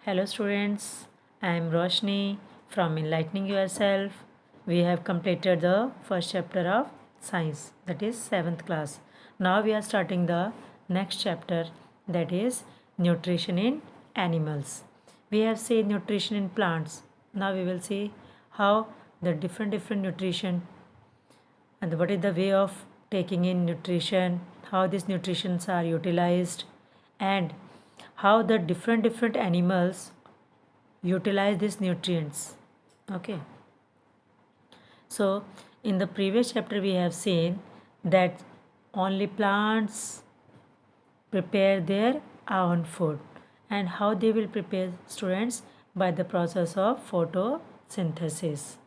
Hello students, I am Roshni from Enlightening Yourself. We have completed the first chapter of science, that is 7th class. Now we are starting the next chapter, that is nutrition in animals. We have seen nutrition in plants. Now we will see how the different nutrition and what is the way of taking in nutrition, how these nutritions are utilized, and how the different animals utilize these nutrients. Okay, so in the previous chapter we have seen that only plants prepare their own food, and how they will prepare, students, by the process of photosynthesis.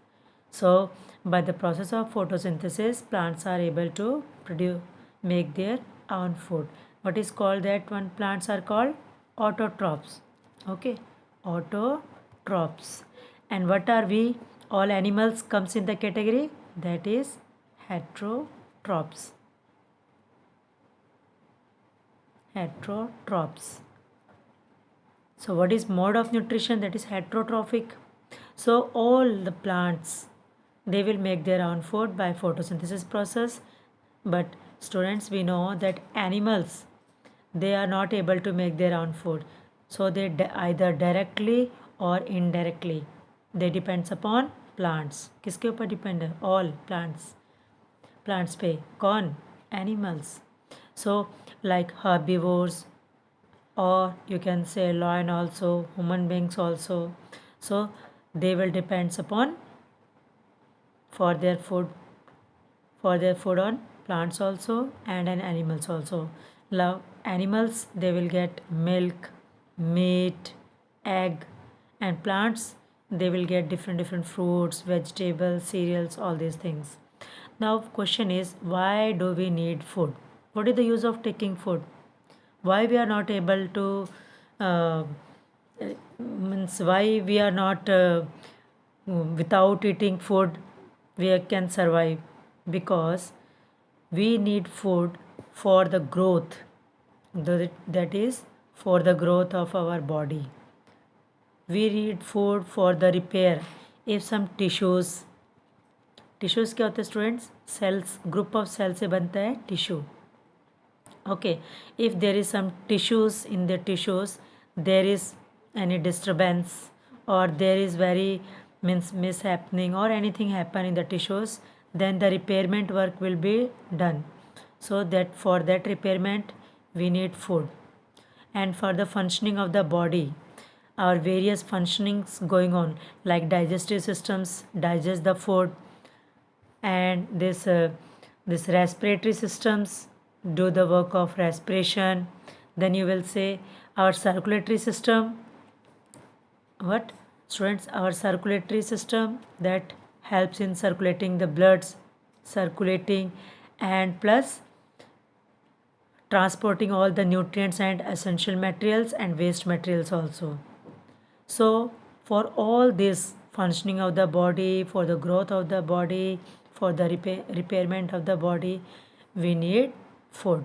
So by the process of photosynthesis plants are able to produce, make their own food. What is called that one? Plants are called autotrophs. Okay, autotrophs. And what are we? All animals comes in the category, that is heterotrophs. Heterotrophs. So what is mode of nutrition? That is heterotrophic. So all the plants, they will make their own food by photosynthesis process. But students, we know that animals, they are not able to make their own food. So they either directly or indirectly, they depends upon plants. किसके ऊपर depend है? All plants पे. कौन? Animals. So like herbivores, or you can say lion also, human beings also. So they will depends upon for their food on plants also and in animals also. Love animals, they will get milk, meat, egg, and plants, they will get different fruits, vegetables, cereals, all these things. Now question is, why do we need food? What is the use of taking food? Why we are not able to uh, means why we are not without eating food we can survive? Because we need food for the growth, that is for the growth of our body. We need food for the repair. If some tissues क्या होते हैं students? Cells, group of cell से बनता है tissue. Okay, if there is some tissues, in the tissues there is any disturbance, or there is very means mishappening, or anything happen in the tissues, then the repairment work will be done. So that for that repairment we need food. And for the functioning of the body, our various functionings going on, like digestive systems digest the food, and this respiratory systems do the work of respiration. Then you will say our circulatory system. What, students? Our circulatory system, that helps in circulating the bloods, circulating, and plus transporting all the nutrients and essential materials and waste materials also. So for all this functioning of the body, for the growth of the body, for the repairment of the body, we need food.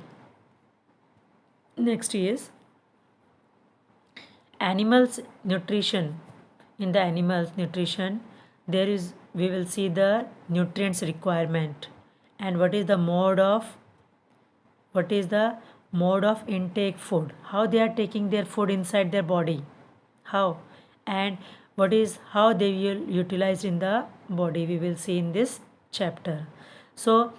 Next is animals nutrition. In the animals nutrition, there is, we will see the nutrients requirement, and what is the mode of intake food, how they are taking their food inside their body, how, and what is how they will utilize in the body, we will see in this chapter. So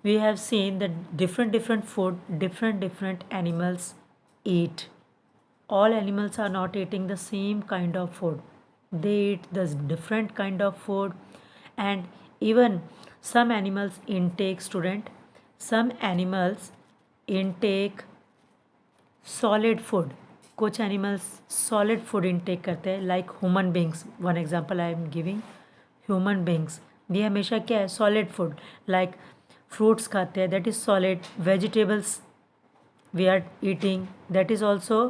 we have seen that different food different animals eat. All animals are not eating the same kind of food, they eat this different kind of food. And even some animals intake, student, some animals intake solid food. कुछ animals solid food intake करते हैं, like human beings. One example I am giving. Human beings, ये हमेशा क्या है? Solid food. Like fruits खाते हैं, that is solid. Vegetables we are eating, that is also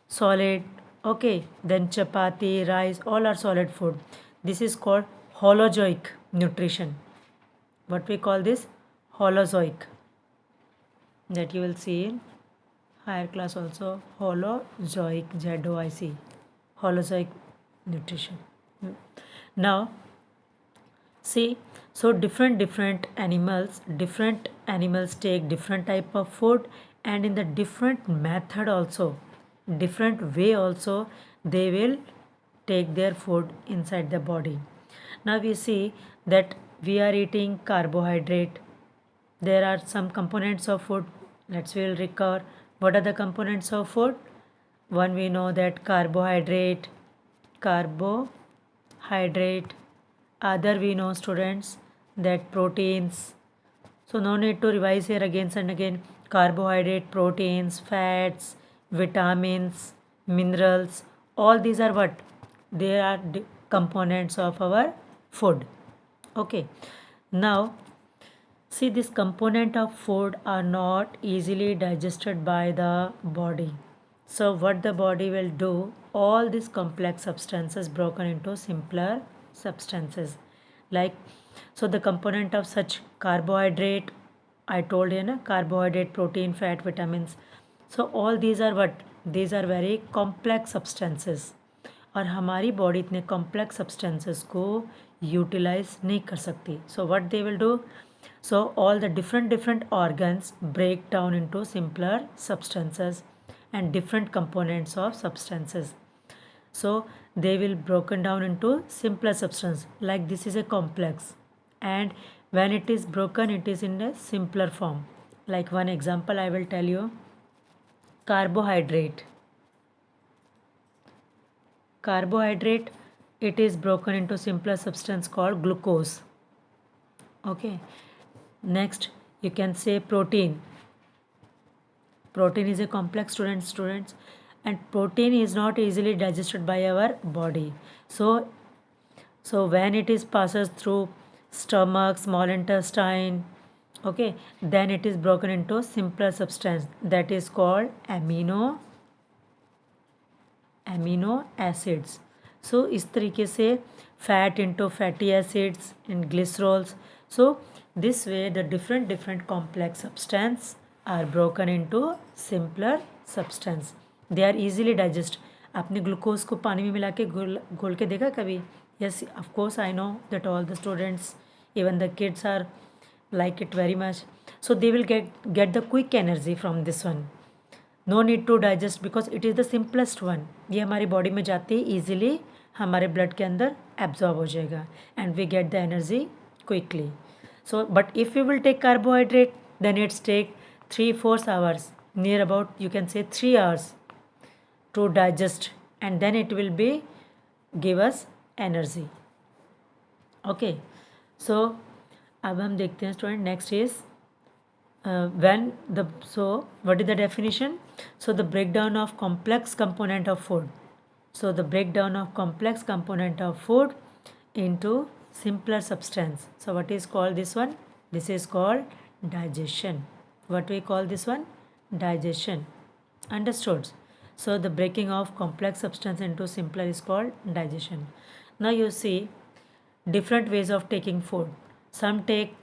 solid. Okay, then chapati, rice, all are solid food. This is called holozoic nutrition. What we call this? Holozoic, that you will see in higher class also. Holozoic, ZOIC. holozoic nutrition. Now see, so different animals take different type of food, and in the different method also, different way also, they will take their food inside the body. Now we see that we are eating carbohydrate. There are some components of food. Let's we'll recover. What are the components of food? One, we know that carbohydrate. Other, we know, students, that proteins. So no need to revise here again and again. Carbohydrate, proteins, fats, vitamins, minerals, all these are what? They are components of our food. Okay. Now see, this component of food are not easily digested by the body. So what the body will do, all these complex substances broken into simpler substances. Like, so the component of such carbohydrate, I told you, na, carbohydrate, protein, fat, vitamins. So all these are what? These are very complex substances. और हमारी body इतने complex substances को utilise नहीं कर सकती. So what they will do, so all the different organs break down into simpler substances and different components of substances. So they will broken down into simpler substance. Like this is a complex, and when it is broken, it is in a simpler form. Like one example I will tell you. Carbohydrate, it is broken into simpler substance called glucose. Okay. Next, you can say protein. Protein is a complex, students, and protein is not easily digested by our body. So when it is passes through stomach, small intestine, okay, then it is broken into simpler substance that is called amino acids. So इस तरीके से fat into fatty acids and glycerols. So this way the different complex substance are broken into simpler substance. They are easily digest. आपने glucose को पानी में मिला के घोल के देखा कभी? Yes, of course I know that all the students, even the kids are like it very much. So they will get the quick energy from this one. No need to digest because it is the simplest one. ये हमारी body में जाते ही easily हमारे blood के अंदर absorb हो जाएगा and we get the energy quickly. So but if you will take carbohydrate then it's take 3-4 hours, near about you can say 3 hours to digest, and then it will be give us energy. Okay, so अब हम देखते हैं student. Next is what is the definition? So the breakdown of complex component of food. So the breakdown of complex component of food into simpler substance. So what is called this one? This is called digestion. What we call this one? Digestion. Understood? So the breaking of complex substance into simpler is called digestion. Now you see different ways of taking food. Some take,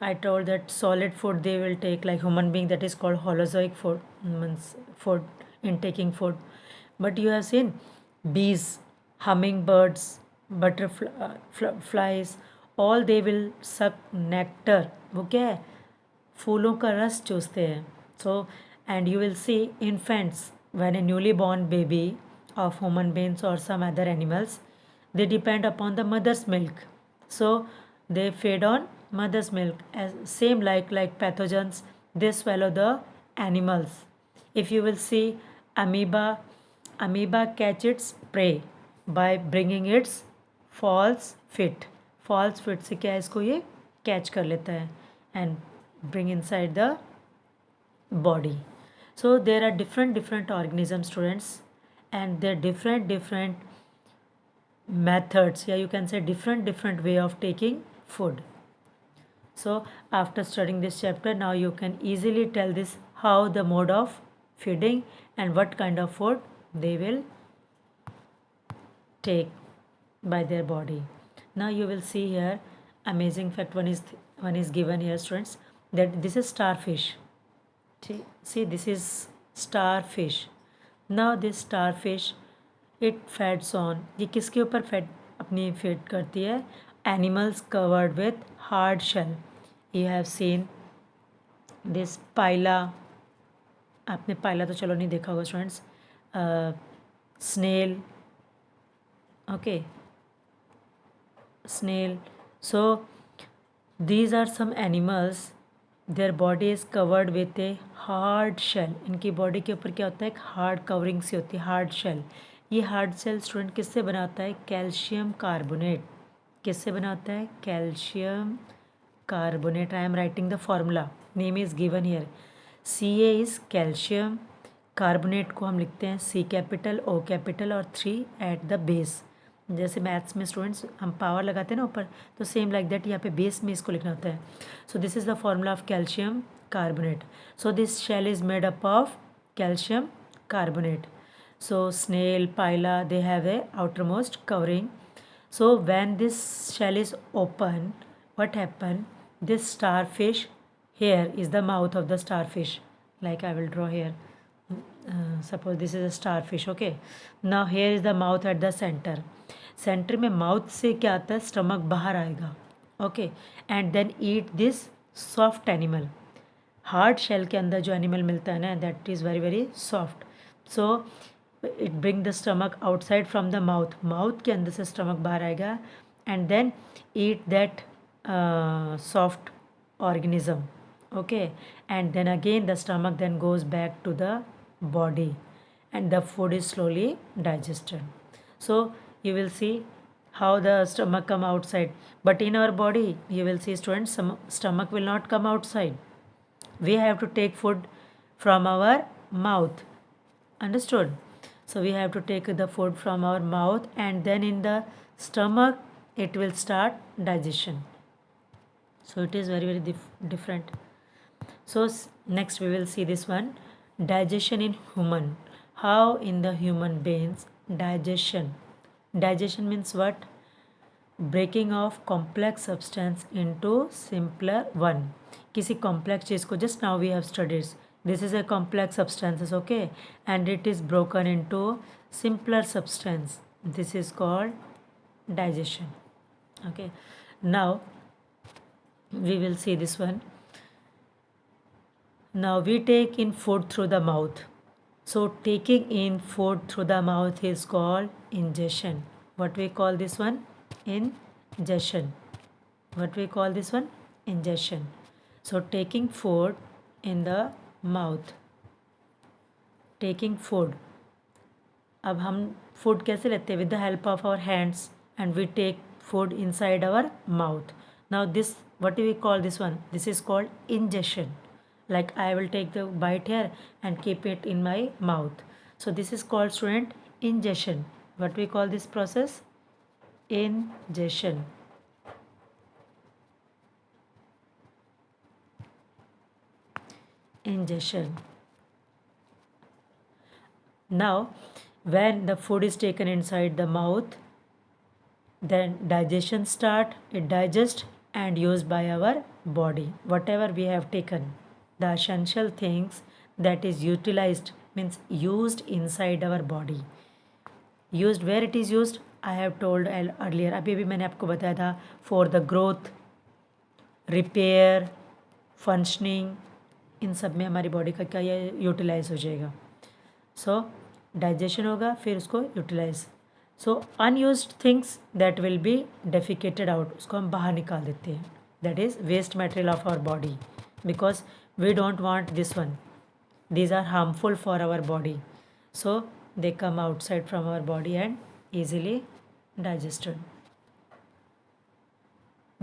I told that solid food they will take, like human being, that is called holozoic food, means food, intaking food. But you have seen bees, hummingbirds, butterflies, all they will suck nectar. वो क्या है? फूलों का रस चूसते हैं. So and you will see infants, when a newly born baby of human beings or some other animals, they depend upon the mother's milk. So they feed on mother's milk. As same like pathogens, they swallow the animals. If you will see amoeba catch its prey by bringing its false fit से क्या है, इसको ये catch कर लेता है and bring inside the body. So there are different organisms, students, and there are different methods, yeah, you can say different way of taking food. So after studying this chapter, now you can easily tell this how the mode of feeding and what kind of food they will take by their body. Now you will see here amazing fact. One is given here, students, that this is starfish. See, this is starfish. Now this starfish, it fats on, ये किसके ऊपर fat अपनी feed करती है? Animals covered with hard shell. You have seen this Pila, आपने Pila तो चलो नहीं देखा होगा students, snail, okay, snail. So these are some animals, their body is covered with a hard shell. इनकी बॉडी के ऊपर क्या होता है? एक हार्ड कवरिंग सी होती है, हार्ड शेल। ये हार्ड शेल स्टूडेंट किससे बना होता है? Calcium carbonate. किससे बना होता है? Calcium carbonate. I am writing the formula, name is given here. C A is calcium, carbonate को हम लिखते हैं सी कैपिटल ओ कैपिटल और 3 एट द बेस। जैसे मैथ्स में स्टूडेंट्स हम पावर लगाते हैं ना ऊपर, तो सेम लाइक दैट यहाँ पे बेस में इसको लिखना होता है। So this is the formula of calcium carbonate. So this shell is made up of calcium carbonate. So snail, pila, they have a outermost covering. So when this shell is open, what happen? This starfish, here is the mouth of the starfish. Like I will draw here. Suppose this is a starfish, okay. Now here is the mouth at the center. Center में mouth से क्या आता है? Stomach बाहर आएगा, okay, and then eat this soft animal. Hard shell के अंदर जो एनिमल मिलता है ना, that is very very soft. So it bring the stomach outside from the mouth, mouth के अंदर से स्टमक बाहर आएगा and then eat that soft organism, okay, and then again the stomach then goes back to the body and the food is slowly digested. So you will see how the stomach come outside, but in our body you will see students, some stomach will not come outside. We have to take food from our mouth, understood? So we have to take the food from our mouth and then in the stomach it will start digestion. So it is very very different. So next we will see this one, digestion in human. How in the human beings digestion means what? Breaking of complex substance into simpler one. किसी complex चीज़ को, just now we have studied, this is a complex substances, okay, and it is broken into simpler substance. This is called digestion, okay. Now we will see this one. Now we take in food through the mouth. So taking in food through the mouth is called ingestion. What we call this one? Ingestion. What we call this one? Ingestion. So taking food in the mouth. Taking food. अब हम food कैसे लेते हैं? With the help of our hands, and we take food inside our mouth. Now this, what do we call this one? This is called ingestion. Like I will take the bite here and keep it in my mouth. So this is called, student, ingestion. What we call this process? Ingestion. Ingestion. Now when the food is taken inside the mouth, then digestion start, it digest and used by our body. Whatever we have taken, the essential things that is utilized, means used inside our body. Used where it is used, I have told earlier, अभी भी मैंने आपको बताया था, for the growth, repair, functioning, इन सब में हमारी body का क्या ये यूटिलाइज हो जाएगा. सो डाइजेशन होगा, फिर उसको utilise. So unused things that will be defecated out, उसको हम बाहर निकाल देते हैं. That is waste material of our body, because we don't want this one, these are harmful for our body, so they come outside from our body and easily digested.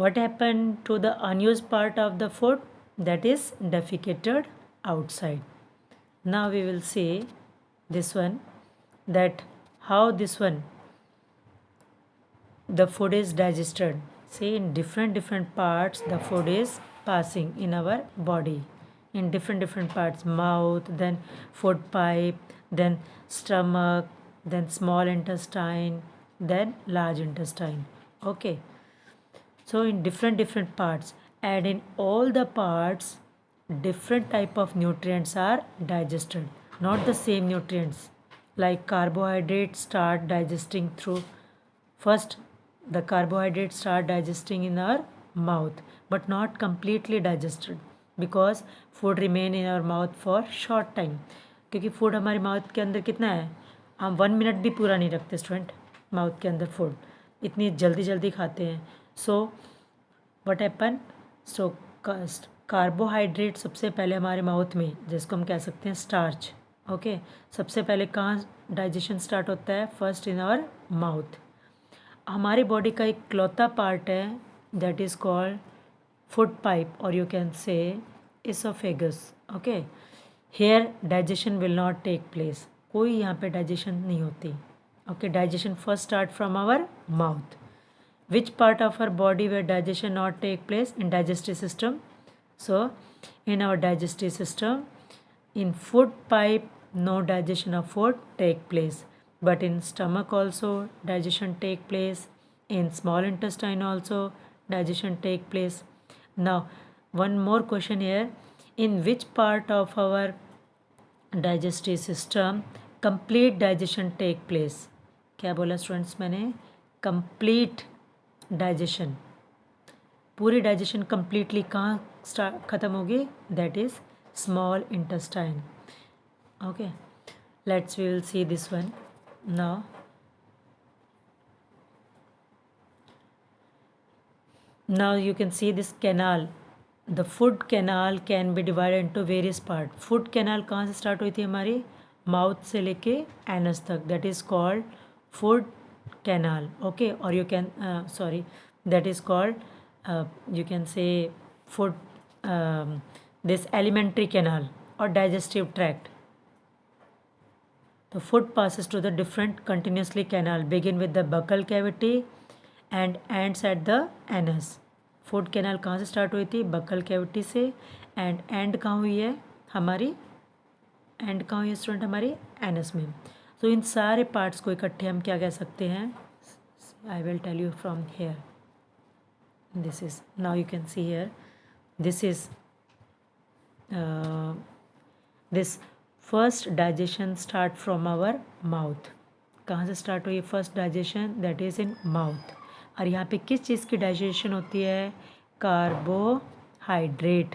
What happened to the unused part of the food? That is defecated outside. Now we will see this one, that how this one, the food is digested. See, in different parts the food is passing in our body, in different parts, mouth, then food pipe, then stomach, then small intestine, then large intestine, okay. So in different parts, and in all the parts different type of nutrients are digested, not the same nutrients, like carbohydrates start digesting through first the carbohydrates start digesting in our mouth but not completely digested because food remain in our mouth for short time क्योंकि food हमारे mouth के अंदर कितना है हम 1 minute भी पूरा नहीं रखते स्टूडेंट माउथ के अंदर फूड इतनी जल्दी जल्दी खाते हैं so what happen so carbohydrate सबसे पहले हमारे माउथ में जिसको हम कह सकते हैं स्टार्च ओके सबसे पहले कहाँ डाइजेशन स्टार्ट होता है फर्स्ट इन आवर माउथ हमारी बॉडी का एक क्लौता पार्ट है that is called food pipe और you can say oesophagus okay here digestion will not take place कोई यहाँ पे डाइजेशन नहीं होती okay digestion first start from our mouth which part of our body where digestion not take place in digestive system so in our digestive system in food pipe no digestion of food take place but in stomach also digestion take place in small intestine also digestion take place now one more question here in which part of our digestive system complete digestion take place क्या बोला students मैंने complete digestion पूरी digestion completely कहाँ ख़त्म होगी that is small intestine okay let's we will see this one now now you can see this canal the food canal can be divided into various part food canal कहाँ से start हुई थी हमारी mouth से लेके anus तक that is called food canal okay or you can sorry that is called you can say food this alimentary canal or digestive tract the food passes to the different continuously canal begin with the buccal cavity and ends at the anus food canal कहाँ से start हुई थी buccal cavity से and end कहाँ हुई है हमारी end कहाँ हुई है स्टूडेंट हमारी anus में तो इन सारे पार्ट्स को इकट्ठे हम क्या कह सकते हैं I will tell you from here this is now you can see here this is this first digestion start from our mouth कहाँ से स्टार्ट हुई first digestion that is in mouth और यहाँ पे किस चीज़ की डाइजेशन होती है कार्बोहाइड्रेट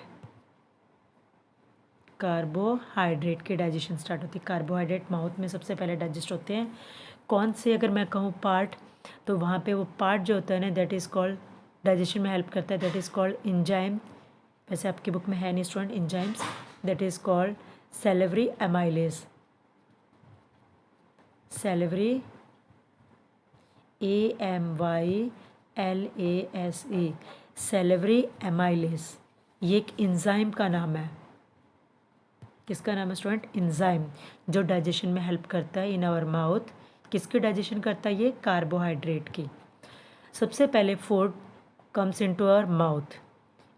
कार्बोहाइड्रेट की डाइजेशन स्टार्ट होती है कार्बोहाइड्रेट माउथ में सबसे पहले डाइजेस्ट होते हैं कौन से अगर मैं कहूँ पार्ट तो वहाँ पे वो पार्ट जो होता है ना दैट इज़ कॉल्ड डाइजेशन में हेल्प करता है दैट इज़ कॉल्ड एंजाइम वैसे आपकी बुक में है नहीं student enzymes that is called salivary amylase salivary AMYLASE salivary amylase ये एक एंजाइम का नाम है किसका नाम है स्टूडेंट एंजाइम जो डाइजेशन में हेल्प करता है इन आवर माउथ किसकी डाइजेशन करता है ये कार्बोहाइड्रेट की सबसे पहले food comes into our mouth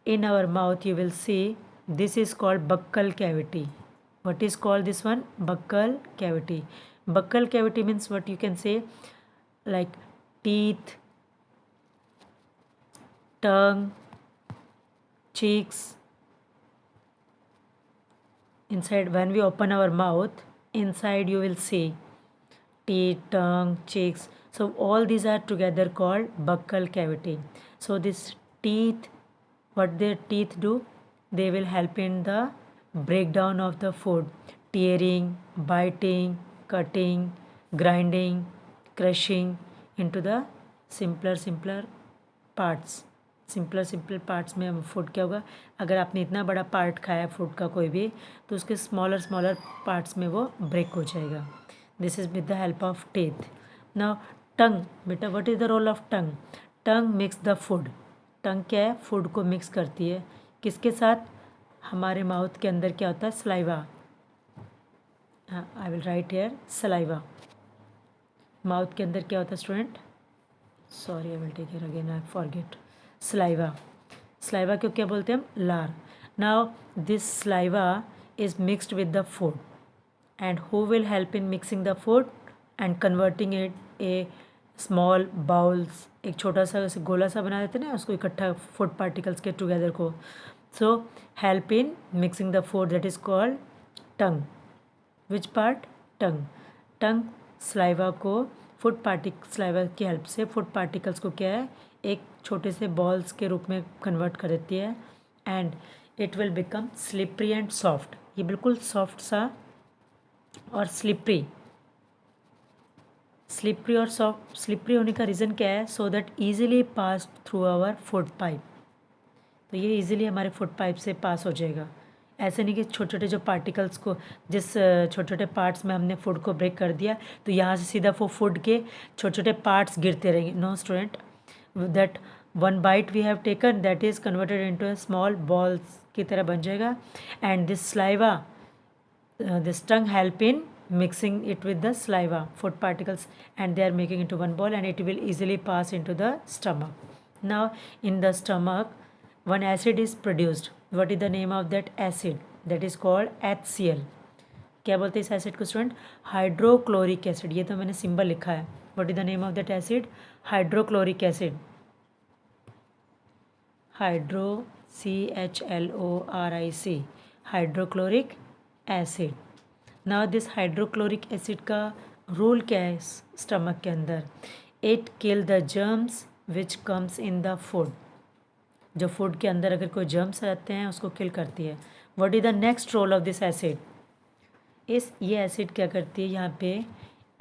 in our mouth you will see this is called buccal cavity what is called this one buccal cavity means what you can से like teeth tongue cheeks inside when we open our mouth inside you will see teeth tongue cheeks so all these are together called buccal cavity so this teeth what their teeth do they will help in the breakdown of the food tearing biting cutting grinding crushing into the simpler parts simple parts में food क्या होगा अगर आपने इतना बड़ा part खाया food का कोई भी तो उसके स्मॉलर पार्ट्स में वो ब्रेक हो जाएगा this is with the help of teeth now tongue बेटा what is the role of tongue mix the food tongue क्या है फूड को मिक्स करती है किसके साथ हमारे माउथ के अंदर क्या होता है saliva I will write here saliva mouth के अंदर क्या होता है student sorry I will take here again I forget saliva को क्या बोलते हैं हम लार now this saliva is mixed with the food and who will help in mixing the food and converting it a small bowls एक छोटा सा ऐसे गोला सा बना देते हैं ना उसको इकट्ठा फूड पार्टिकल्स के टुगेदर को so help in mixing the food that is called tongue which part tongue tongue saliva को स्लाइवा की हेल्प से फूड पार्टिकल्स को क्या है, एक छोटे से बॉल्स के रूप में कन्वर्ट कर देती है and it will become slippery and soft. ये बिल्कुल सॉफ्ट सा और स्लिपरी और सॉफ्ट, स्लिपरी होने का रीज़न क्या है, so that easily pass through our food pipe. तो ये ईजिली हमारे फूड पाइप से पास हो जाएगा। ऐसे नहीं कि छोटे छोटे जो पार्टिकल्स को, जिस छोटे छोटे पार्ट्स में हमने फूड को ब्रेक कर दिया तो यहाँ से सीधा वो फूड के छोटे छोटे पार्ट्स गिरते रहेंगे। No student, that one bite we have taken that is converted into a small balls की तरह बन जाएगा and this saliva, this tongue help in mixing it with the saliva food particles and they are making into one ball and it will easily pass into the stomach. Now in the stomach one acid is produced. What is the name of that acid? That is called HCl. क्या बोलते हैं इस acid को student? Hydrochloric acid. ये तो मैंने symbol लिखा है। What is the name of that acid? Hydrochloric acid. Hydro CHLORIC, hydrochloric acid. Now this hydrochloric acid का रोल क्या है स्टमक के अंदर? It kill the germs which comes in the food. जो फूड के अंदर अगर कोई जर्म्स आते हैं उसको किल करती है। What is the next role of this acid? ये एसिड क्या करती है, यहाँ पे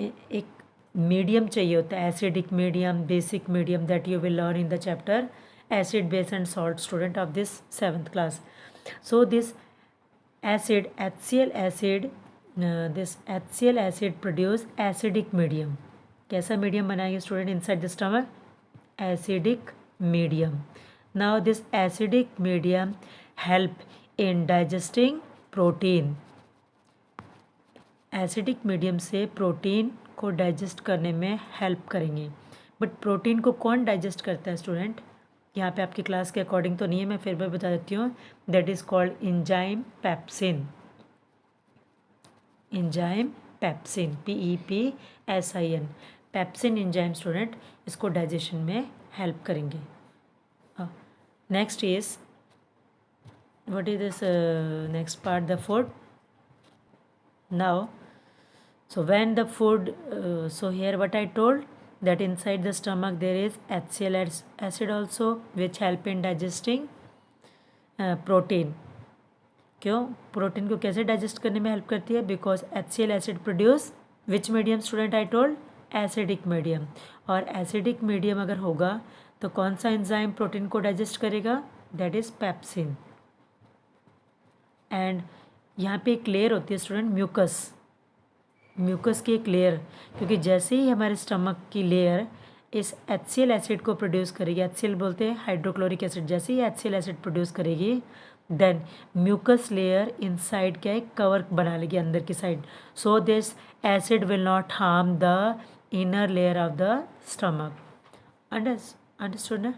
एक मीडियम चाहिए होता है, acidic medium, basic medium, that you will learn in the chapter acid, base and salt, student of this 7th class. So this acid, HCl acid, this HCl acid produce acidic medium. कैसा medium बनाएंगे student inside the stomach? Acidic medium. Now this acidic medium help in digesting protein. Acidic medium से protein को digest करने में help करेंगे। But protein को कौन digest करता है स्टूडेंट? यहाँ पे आपकी क्लास के अकॉर्डिंग तो नहीं है, मैं फिर भी बता देती हूँ। That is called enzyme pepsin. Enzyme pepsin, PEPSIN, pepsin enzyme student इसको डाइजेशन में हेल्प करेंगे। Next is what is this next part? The food. Now so when the food so here what I told, that inside the stomach there is HCl acid also which help in digesting protein. क्यों? Protein को कैसे digest करने में help करती है? Because HCl acid produce which medium student? I told acidic medium. और acidic medium अगर होगा तो कौन सा एंजाइम प्रोटीन को डाइजेस्ट करेगा? That is pepsin. एंड यहाँ पे एक लेयर होती है स्टूडेंट, म्यूकस। म्यूकस की एक लेयर, क्योंकि जैसे ही हमारे स्टमक की लेयर इस HCl एसिड को प्रोड्यूस करेगी, HCl बोलते हैं हाइड्रोक्लोरिक एसिड, जैसे ही HCl एसिड प्रोड्यूस करेगी देन म्यूकस लेयर इनसाइड क्या है, कवर बना लेगी अंदर की side, so this acid will not harm the inner layer of the stomach. Understood ना?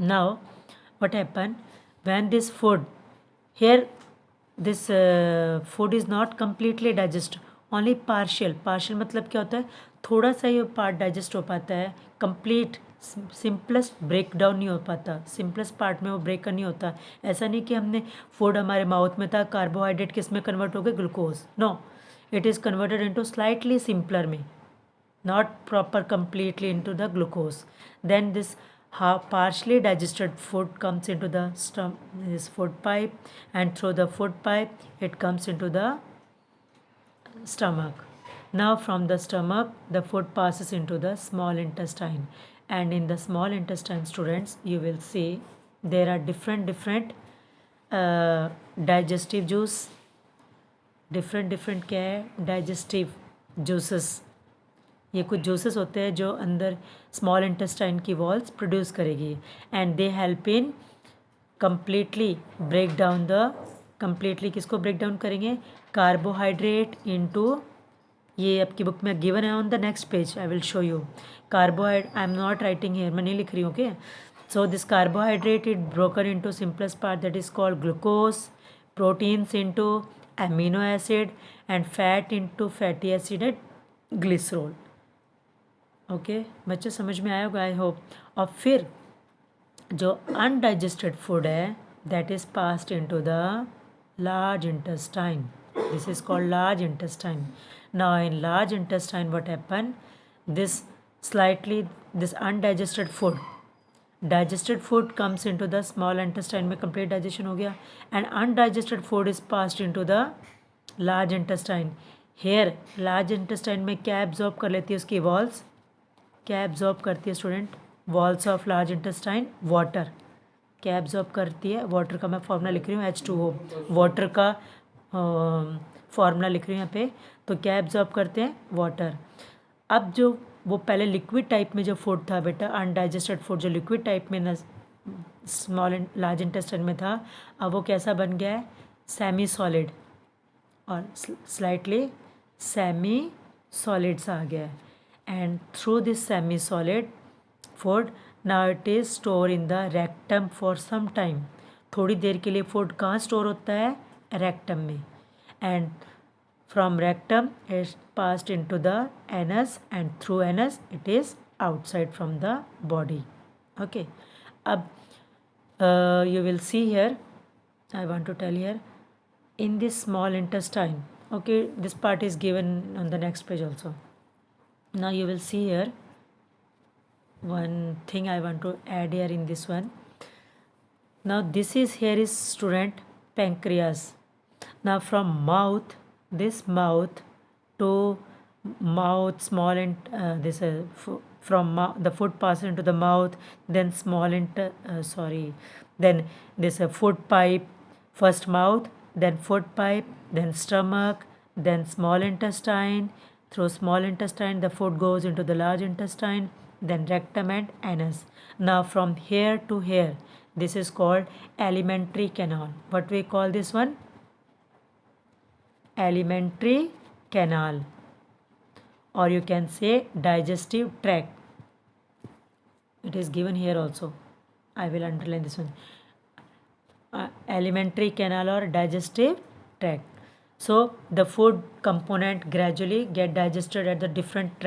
Now what happen when this food here this food is not completely digest, only partial मतलब क्या होता है? थोड़ा सा ही पार्ट डाइजेस्ट हो पाता है, कंप्लीट सिंपलेस्ट ब्रेक डाउन नहीं हो पाता, सिंपलेस्ट पार्ट में वो ब्रेक नहीं होता। ऐसा नहीं कि हमने फूड हमारे माउथ में था, कार्बोहाइड्रेट किस में कन्वर्ट हो गए? Glucose. No, it is converted into slightly simpler में, not proper completely into the glucose. Then this partially digested food comes into the this food pipe, and through the food pipe it comes into the stomach. Now from the stomach the food passes into the small intestine, and in the small intestine students you will see there are different digestive juice, different क्या है? digestive juices। ये कुछ juices होते हैं जो अंदर small intestine की walls produce करेगी and they help in completely break down the, completely किसको ब्रेक डाउन करेंगे? कार्बोहाइड्रेट इनटू, ये आपकी बुक में गिवन है on the next page, I will show you. Carbohydrate I am not writing here, मैं नहीं लिख रही हूँ, okay. So this carbohydrate it broken into simplest part that is called glucose, proteins into amino acid and fat into fatty acid and glycerol. Okay बच्चे समझ में आया होगा आई होप। और फिर जो अनडाइजेस्टेड फूड है that is passed into the large intestine, this is called large intestine. Now in large intestine what happen, this this undigested food, digested food comes into the small intestine में complete digestion हो गया, and undigested food is passed into the large intestine. Here large intestine में क्या absorb कर लेती है उसकी walls, क्या absorb करती है student, walls of large intestine, water. क्या एब्जॉर्ब करती है, वाटर का मैं फॉर्मूला लिख रही हूँ H2O, वाटर का फॉर्मूला लिख रही हूँ यहाँ पे. तो क्या एब्जॉर्ब करते हैं, वाटर. अब जो वो पहले लिक्विड टाइप में जो फूड था बेटा, अनडाइजेस्टेड फूड जो लिक्विड टाइप में स्मॉल लार्ज इंटेस्टाइन में था, अब वो कैसा बन गया है, सेमी सॉलिड और स्लाइटली सेमी सॉलिड सा आ गया है. And through this semi solid food now it is store in the rectum for some time. थोड़ी देर के लिए फूड कहाँ स्टोर होता है, रेक्टम में. And from rectum it passed into the anus and through anus it is outside from the body. Okay, अब you will see here, I want to tell here, in this small intestine, okay, this part is given on the next page also. Now you will see here one thing I want to add here in this one. Now this is, here is student pancreas. Now from mouth, this mouth to mouth small this from the food passes into the mouth, then then this food pipe, first mouth, then food pipe, then stomach, then small intestine. Through small intestine the food goes into the large intestine, then rectum and anus. Now from here to here, this is called alimentary canal. What we call this one, alimentary canal, or you can say digestive tract. It is given here also, I will underline this one, alimentary canal or digestive tract. So the food component gradually get digested at the different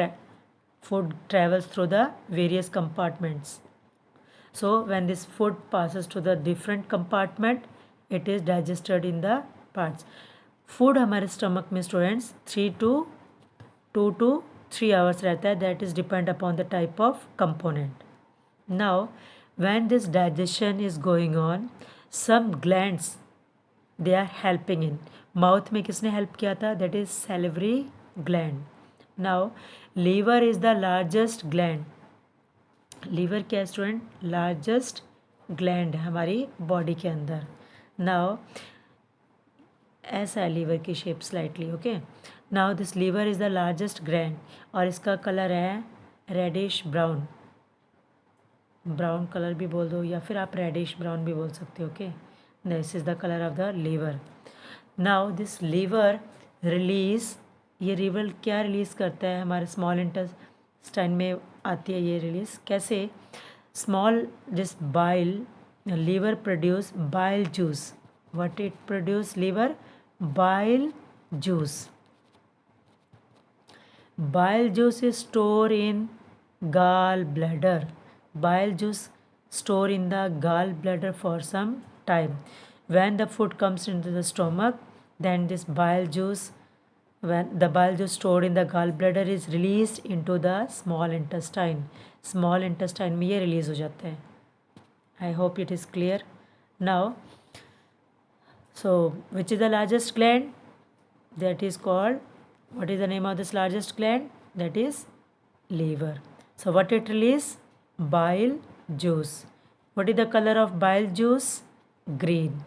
food travels through the various compartments. So when this food passes to the different compartment, it is digested in the parts. Food हमारे stomach में students 2 to 3 hours रहता है, that is depend upon the type of component. Now when this digestion is going on, some glands they are helping in. Mouth में किसने help किया था, that is salivary gland. Now liver is the largest gland. Liver क्या है student, largest gland है हमारी body के अंदर. नाउ ऐसा है लीवर की shape slightly. Okay, now this liver is the largest gland और इसका कलर है रेडिश ब्राउन. ब्राउन कलर भी बोल दो या फिर आप रेडिश ब्राउन भी बोल सकते हो. Okay, this is the colour of the liver. Now this liver release, ये लीवर क्या रिलीज़ करता है, हमारे स्मॉल इंटेस्टाइन में आती है ये रिलीज. कैसे, small this bile, liver produce bile juice. What it produce, liver bile juice. Bile juice is store in gall bladder. Bile juice store in the gall bladder for some time. When the food comes into the stomach, then this bile juice, when the bile juice stored in the gallbladder is released into the small intestine. Small intestine में ये release हो जाते हैं. I hope it is clear. Now, so which is the largest gland? That is called, what is the name of this largest gland? That is liver. So what it release? Bile juice. What is the color of bile juice? Green.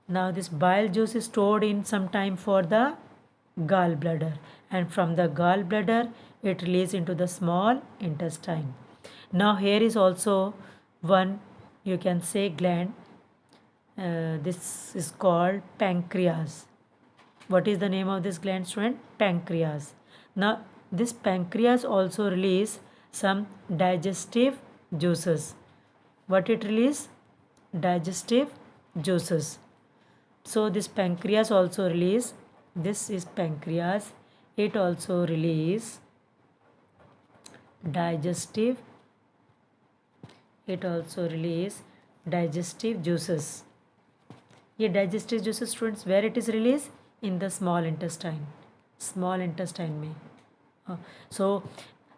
Now this bile juice is stored in some time for the gallbladder, and from the gallbladder it releases into the small intestine. Now here is also one, you can say, gland. This is called pancreas. What is the name of this gland, student? Pancreas. Now this pancreas also release some digestive juices. What it release? Digestive juices. So this pancreas also release, this is pancreas, it also release digestive, it also release digestive juices. ये digestive juices students, where it is released? in the small intestine में. So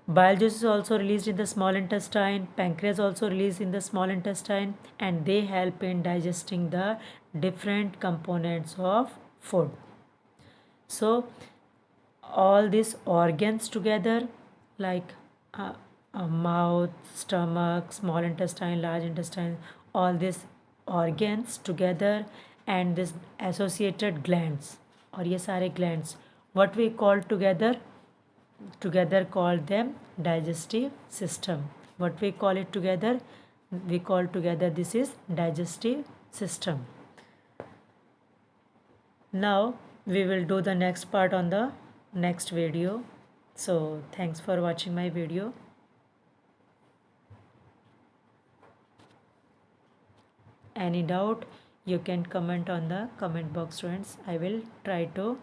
bile juice is also released in the small intestine, pancreas also released in the small intestine, and they help in digesting the different components of food. So all these organs together, like mouth, stomach, small intestine, large intestine, all these organs together, and this associated glands, और ये सारे glands, what we call together call them digestive system. What we call it together? We call together this is digestive system. Now we will do the next part on the next video. So thanks for watching my video. Any doubt, you can comment on the comment box, friends. I will try to